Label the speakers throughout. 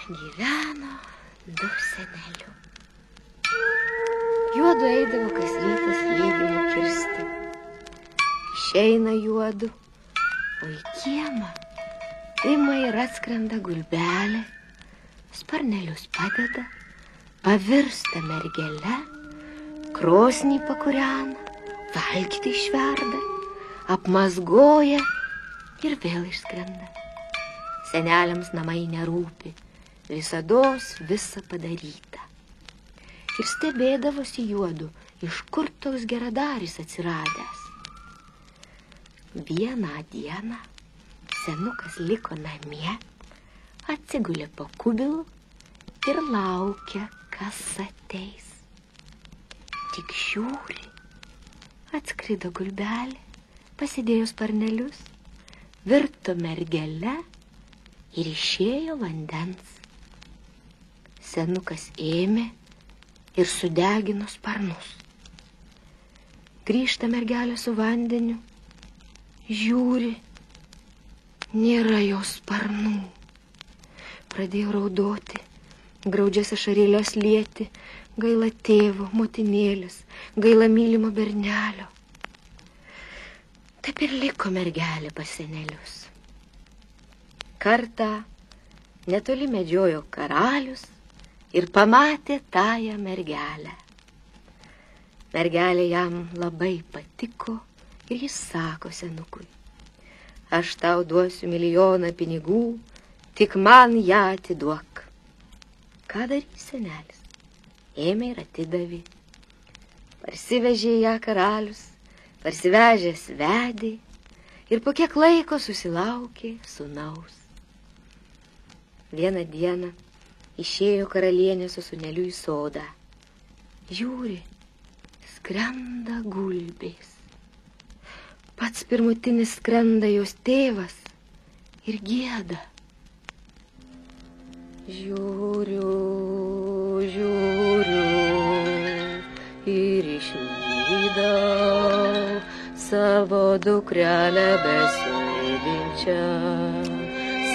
Speaker 1: gyveno du senelių. Juodu eidavo kas rytas lygimo kirsti. Išeina juodu, o į kiemą ima ir atskrenda gulbelė, sparnelius padeda, pavirsta mergele, krosnį pakūrena, valgyti išverda, apmazgoja ir vėl išskrenda. Seneliams namai nerūpi, visados visa padaryta. Ir stebėdavosi juodu, iš kur toks geradaris atsiradęs. Vieną dieną senukas liko namie, atsigulė po kubilu ir laukia, kas ateis. Tik žiūri, atskrido gulbelė, pasidėjo sparnelius, virto mergele ir išėjo vandens. Senukas ėmė ir sudegino sparnus. Grįžta mergelė su vandeniu, žiūri, nėra jos sparnų. Pradėjo raudoti, graudžias ašarėles lieti, gaila tėvo, motinėlės, gaila mylimo bernelio. Taip ir liko mergelė pas senelius. Kartą netoli medžiojo karalius ir pamatė tąją mergelę. Mergelė jam labai patiko ir jis sako senukui: aš tau duosiu 1 000 000 pinigų, tik man ją atiduok. Ką darys senelis? Ėmė ir atidavė. Parsivežė ją karalius, parsivežęs vedė ir po kiek laiko susilaukė sūnaus. Vieną dieną išėjo karalienė su sūneliu į sodą. Žiūri, skrenda gulbės. Pats pirmutinis skrenda jos tėvas ir gieda. Žiūriu, žiūriu ir išvydau savo dukrelę besėdinčią,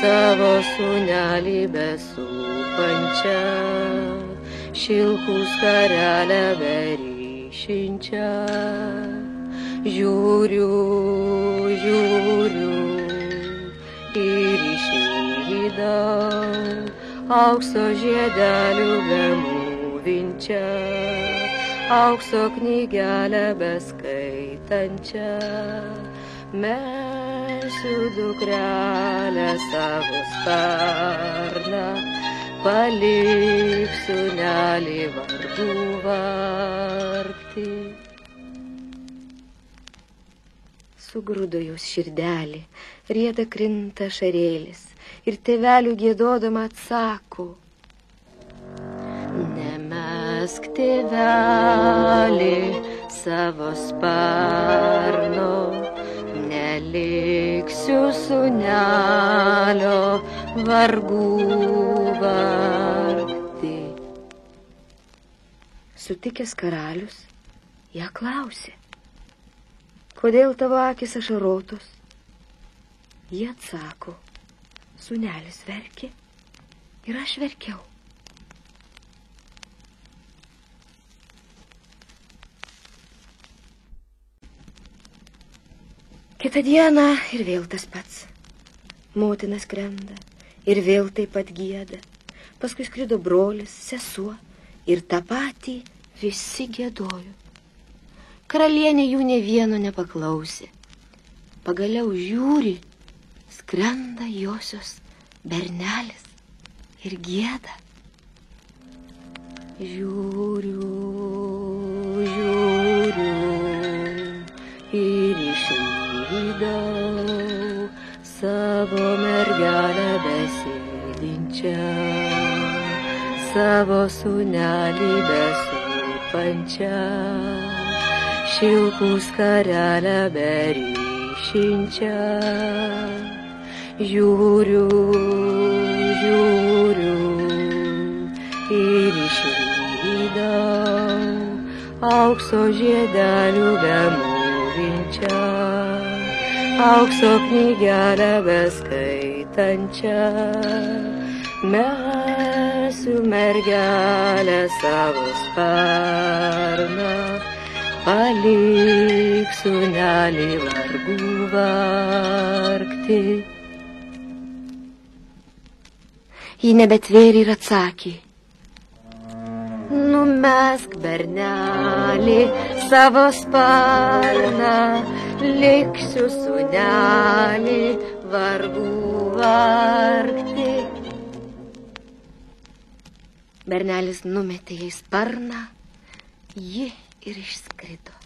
Speaker 1: savo sūnelį besūpančią, šilkų skarelę beryšinčią. Žiūriu, žiūriu ir išvydau aukso žiedelių bemūvinčią, aukso knygelę beskaitančią. Mesiu dukrelę savo sparną, paliksiu sūnelį vardu vargti. Sugrudo jos širdelį, rieda krinta ašarėlis ir tėvelių giedodama atsako: nemesk tėvelį savo sparno, neliksiu sūnelio vargų vargti. Sutikęs karalius ją klausė: kodėl tavo akys ašarotos? Jie atsako: sūnelis verkė ir aš verkiau. Kitą dieną ir vėl tas pats. Motina skrenda ir vėl taip pat gieda. Paskui skrido brolis, sesuo ir tą patį visi giedojo. Karalienė jų nė vieno nepaklausė. Pagaliau žiūri, skrenda josios bernelis ir gieda. Žiūriu, žiūriu ir išvydau savo mergelę besėdinčią, savo sūnelį besūpančią, šilkų skarelę beryšinčią. Žiūriu, žiūriu ir išvydau aukso žiedelių bemūvinčią, aukso knygelę beskaitančią. Mesiu mergelę savo sparną, palik sūnelį vargų vargti. Ji nebetvėrė ir atsakė: numesk, bernelį, savo sparną, liksiu sūnelį vargų vargti. Bernelis numetė jai sparną, ji ir išskrido.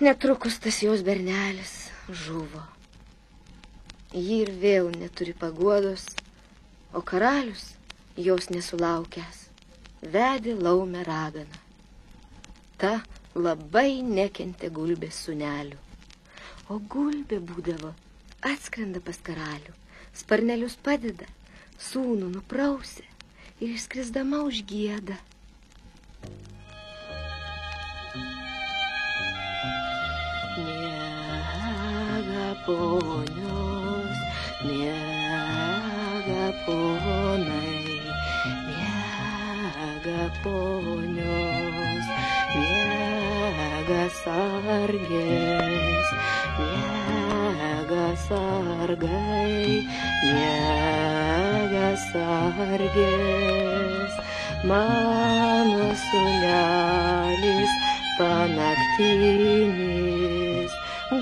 Speaker 1: Netrukus tas jos bernelis žuvo. Ji ir vėl neturi paguodos, o karalius, jos nesulaukęs, vedė laumę raganą. Ta labai nekentė Gulbės sūnelių, o Gulbė būdavo atskrenda pas karalių, sparnelius padeda, sūnų nuprausia ir išskrisdama užgieda. Ponios, miega ponai, miega ponios, miega sargės, miega sargai, miega sargės, mano sūnelis panaktinis,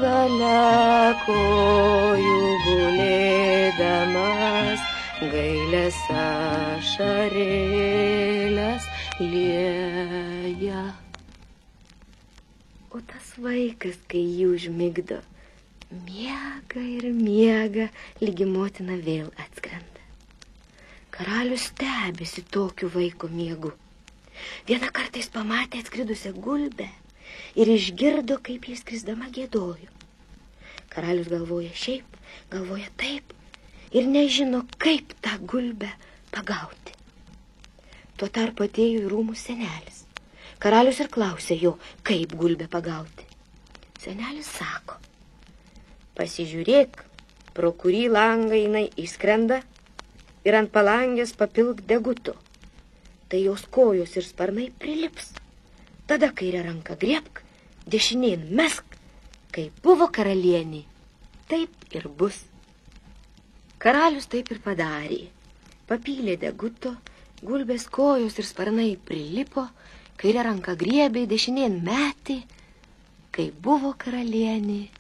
Speaker 1: gale kojų gulėdamas, gailias ašarėles lieja. O tas vaikas, kai jį užmigdo, miega ir miega, lygi motina vėl atskrenda. Karalius stebisi tokiu vaiko miegu. Vieną kartą jis pamatė atskridusią Gulbę ir išgirdo, kaip jis skrisdama giedojo. Karalius galvoja šiaip, galvoja taip ir nežino, kaip tą Gulbę pagauti. Tuo tarpu atėjo į rūmus senelis. Karalius ir klausė jo, kaip Gulbę pagauti. Senelis sako: pasižiūrėk, pro kurį langą jinai išskrenda ir ant palangės papilk deguto. Tai jos kojos ir sparnai prilips. Tada kairę ranką griebk, dešinėn mesk, kaip buvo karalienė, taip ir bus. Karalius taip ir padarė. Papylė deguto, Gulbės kojos ir sparnai prilipo, kairę ranką griebė, dešinėn metė, kaip buvo karalienė,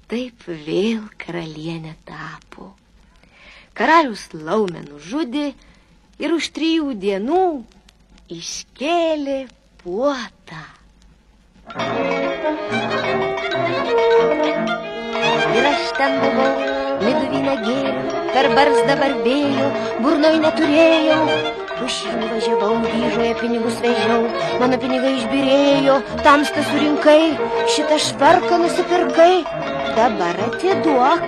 Speaker 1: taip vėl karalienė tapo. Karalius laumę nužudė ir už 3 dienų iškėlė puotą. Ir aš ten buvau, midų vyną gėriau, per barzdą barbėjau, burnoj neturėjau. Už jį nuvažiavau, Ryžoje pinigus vežiau, mano pinigai išbyrėjo, tamstą surinkai, šitą švarką nusipirkai, dabar atiduok.